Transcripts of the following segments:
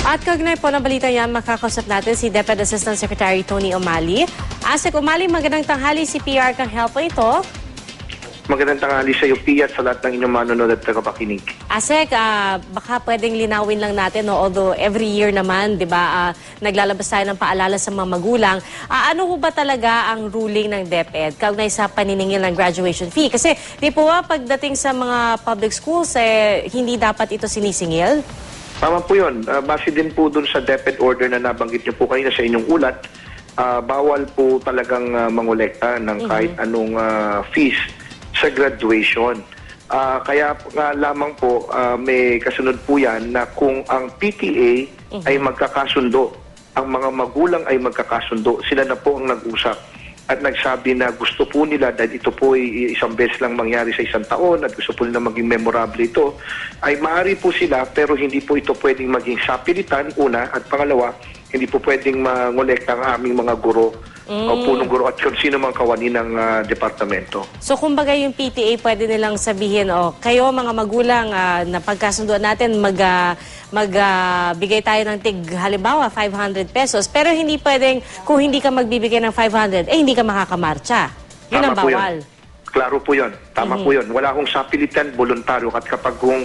At kaugnay po ng balita yan, makakausap natin si DepEd Assistant Secretary Tony Umali. Asek Umali, magandang tanghali, si PR kang help po ito. Magandang tanghali sa iyo, Pia, at sa lahat ng inyong manonood at tagapakinig. Asek, baka pwedeng linawin lang natin, no? Although every year naman, di ba, naglalabas tayo ng paalala sa mga magulang. Ano ho ba talaga ang ruling ng DepEd kaugnay sa paniningil ng graduation fee? Kasi di po ba pagdating sa mga public schools, hindi dapat ito sinisingil? Tama po yun. Base din po dun sa DepEd order na nabanggit niyo po kanina sa inyong ulat, bawal po talagang mangolekta ng kahit anong fees sa graduation. Kaya nga lamang po may kasunod po yan na kung ang PTA ay magkakasundo, ang mga magulang ay magkakasundo, sila na po ang nag-usap at nagsabi na gusto po nila dahil ito po ay isang beses lang mangyari sa isang taon at gusto po nila maging memorable ito, ay maaari po sila pero hindi po ito pwedeng maging sapilitan, una, at pangalawa, hindi po pwedeng mangolekta ang aming mga guro o punong guro at kung sino mang kawani ng departamento. So kumbaga yung PTA pwede nilang sabihin, kayo mga magulang na pagkasunduan natin magbigay tayo ng halimbawa 500 pesos, pero hindi pwedeng kung hindi ka magbibigay ng 500, hindi ka makakamarcha. Yun ang bawal. Klaro po yun. Tama po yun. Wala akong sapilitan, voluntaryo. At kapag kung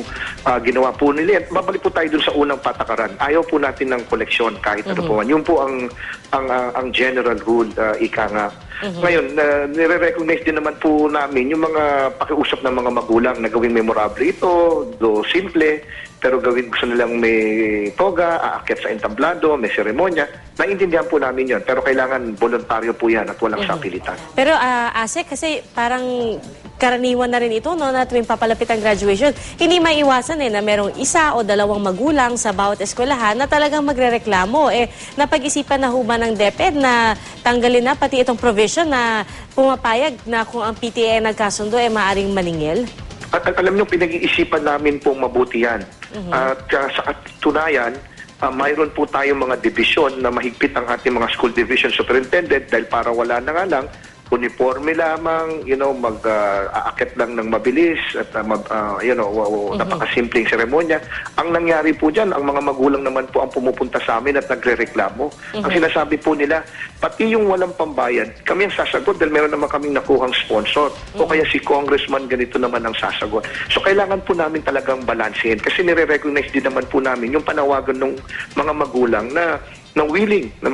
ginawa po nila, babalik po tayo dun sa unang patakaran. Ayaw po natin ng koleksyon kahit ano po man. Yun po ang general rule, ika nga. Ngayon, nire-recognize din naman po namin yung mga pakiusap ng mga magulang na gawing memorable ito, do simple, pero gawin gusto nilang may toga, aakyat sa entablado, may seremonya. Naintindihan po namin yun, pero kailangan voluntaryo po yan at walang sapilitan. Pero Asek, kasi parang karaniwan na rin ito, no, na tuwing papalapit ang graduation, hindi maiwasan na merong isa o dalawang magulang sa bawat eskwelahan na talagang magrereklamo. Napag-isipan na huba ng DepEd na tanggalin na pati itong provision na pumapayag na kung ang PTA nagkasundo maaring maningil? At alam niyo, pinag-iisipan namin pong mabuti yan. At sa katunayan, mayroon po tayong mga division na mahigpit ang ating mga school division superintendent dahil para wala na nga lang, uniforme lamang, mag-aakit lang ng mabilis at napakasimpleng seremonya. Ang nangyari po dyan, ang mga magulang naman po ang pumupunta sa amin at nagre-reklamo. Ang sinasabi po nila, pati yung walang pambayad, kami ang sasagot dahil meron naman kaming nakuhang sponsor. O kaya si congressman ganito naman ang sasagot. So kailangan po namin talagang balansehin kasi nire-recognize din naman po namin yung panawagan ng mga magulang na willing na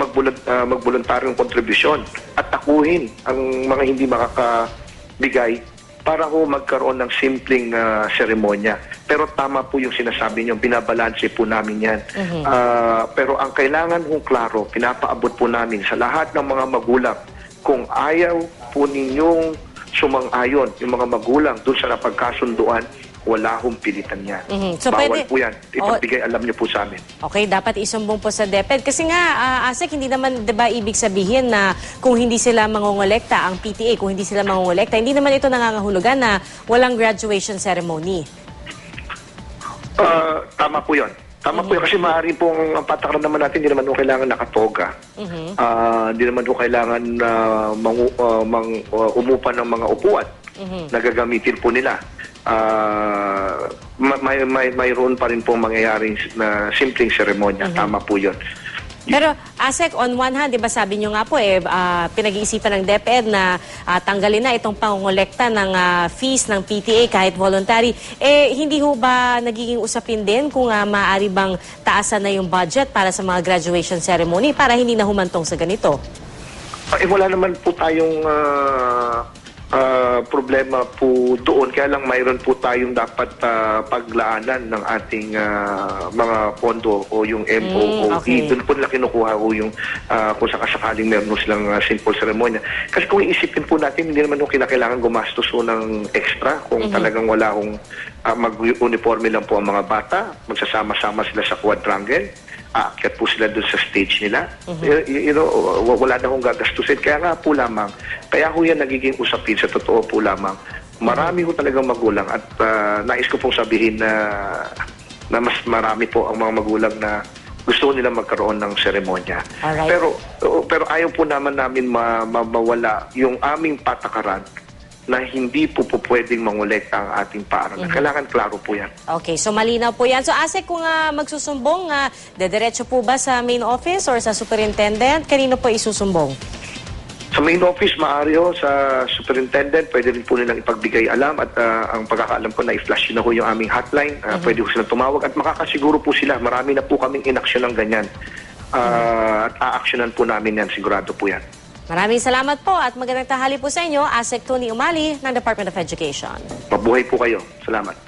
magboluntaryong kontribusyon at takuhin ang mga hindi makakabigay para ho magkaroon ng simpleng seremonya. Pero tama po yung sinasabi niyo, binabalanse po namin yan. Pero ang kailangan hong klaro, pinapaabot po namin sa lahat ng mga magulang, kung ayaw po ninyong sumang-ayon yung mga magulang doon sa napagkasunduan, wala hong pilitan yan. So bawal pwede, po yan. Ipagbigay alam niyo po sa amin. Okay, dapat isumbong po sa DepEd. Kasi nga, Asek, hindi naman, diba, ibig sabihin na kung hindi sila mangongolekta, ang PTA, kung hindi sila mangongolekta, hindi naman ito nangangahulugan na walang graduation ceremony. Tama po yun. Tama po yun. Kasi maaari pong ang patakaran naman natin, hindi naman po kailangan nakatoga. Hindi naman po kailangan umupa ng mga upuan na gagamitin po nila. Mayroon pa rin pong mangyayaring na simpleng seremonya. Tama po yun. Pero Asek, on one hand, di ba sabi nyo nga po, pinag-iisipan ng DepEd na tanggalin na itong pangongolekta ng fees ng PTA kahit voluntary. Hindi ho ba nagiging usapin din kung maaari bang taasan na yung budget para sa mga graduation ceremony para hindi na humantong sa ganito? Wala naman po tayong problema po doon. Kaya lang mayroon po tayong dapat paglaanan ng ating mga pondo o yung MOOE. Okay. Doon po nila kinukuha o yung kung sakasakaling meron silang simple seremonya. Kasi kung iisipin po natin, hindi naman kinakailangan gumastos po ng extra kung talagang wala kong mag-uniforme lang po ang mga bata, magsasama-sama sila sa quadrangle, aakyat po sila doon sa stage nila. Wala na akong gagastusin. Kaya nga po lamang, kaya ho yan nagiging usapin sa totoo po lamang. Marami ho talagang magulang at nais ko pong sabihin na mas marami po ang mga magulang na gusto nila magkaroon ng seremonya. Alright. Pero ayaw po namin mawala yung aming patakaran na hindi po pwedeng mangolekta ang ating paaralan. Kailangan klaro po yan. Okay, so malinaw po yan. So ASEC, kung magsusumbong, dediretso po ba sa main office or sa superintendent? Kanino po isusumbong? Sa main office, maaari sa superintendent, pwede rin po nilang ipagbigay alam at ang pagkakaalam ko na i-flash na ho yung aming hotline. Pwede po silang tumawag at makakasiguro po sila. Marami na po kaming inaksyon ng ganyan. At aaksyonan po namin yan. Sigurado po yan. Maraming salamat po at magandang tanghali po sa inyo, ASEC Tony Umali ng Department of Education. Mabuhay po kayo. Salamat.